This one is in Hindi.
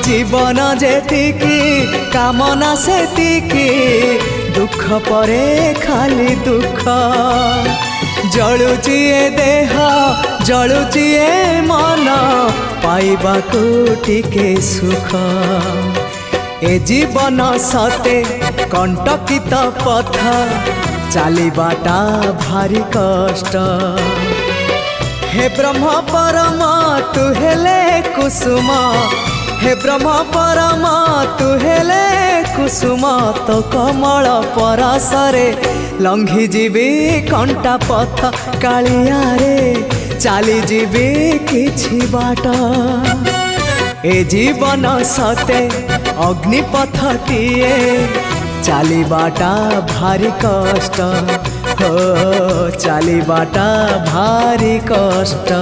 जीवन जेतिकी कामना सेतिकी दुख परे खाली दुख जलुची ए देह जलुची ए मन पाइबाकू टिके सुख ए जीवन सते कंटकित पथ चलिबाटा भारी कष्ट हे ब्रह्म परम तू हेले कुसुम हे ब्रह्म परम तू हेले कुसुम तो कमल परसरे लंघी जीवी कंटा पथ कालिया रे चली जीवी किछि बाट ए जीवन सते अग्निपथटीए चलिबाटा भारी कष्ट हो चलिबाटा भारी कष्ट।